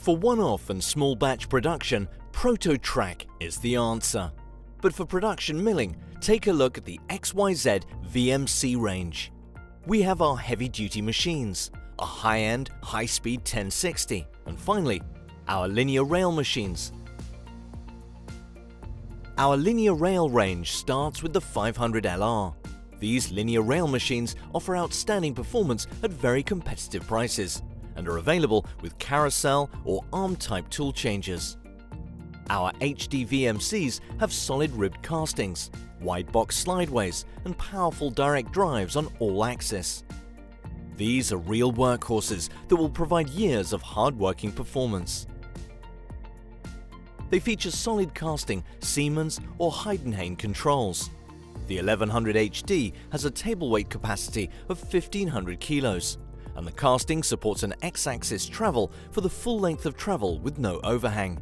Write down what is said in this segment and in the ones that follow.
For one-off and small batch production, ProtoTrack is the answer. But for production milling, take a look at the XYZ VMC range. We have our heavy-duty machines, a high-end, high-speed 1060, and finally, our linear rail machines. Our linear rail range starts with the 500LR. These linear rail machines offer outstanding performance at very competitive prices and are available with carousel or arm-type tool changes. Our HD VMCs have solid ribbed castings, wide box slideways, and powerful direct drives on all axis. These are real workhorses that will provide years of hard-working performance. They feature solid casting, Siemens or Heidenhain controls. The 1100 HD has a table weight capacity of 1500 kilos, and the casting supports an X-axis travel for the full length of travel with no overhang.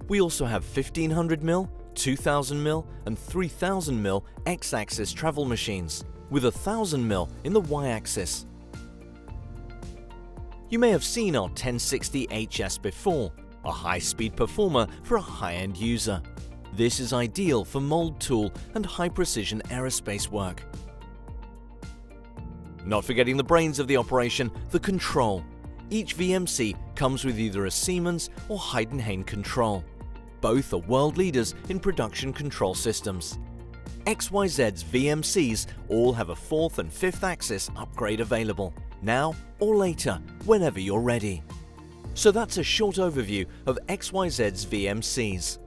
We also have 1500mm, 2000mm and 3000mm X-axis travel machines, with 1000mm in the Y-axis. You may have seen our 1060HS before, a high-speed performer for a high-end user. This is ideal for mold tool and high-precision aerospace work. Not forgetting the brains of the operation, the control. Each VMC comes with either a Siemens or Heidenhain control. Both are world leaders in production control systems. XYZ's VMCs all have a 4th and 5th axis upgrade available, now or later, whenever you're ready. So that's a short overview of XYZ's VMCs.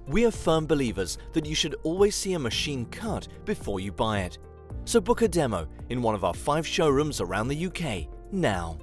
We are firm believers that you should always see a machine cut before you buy it. So book a demo in one of our 5 showrooms around the UK now.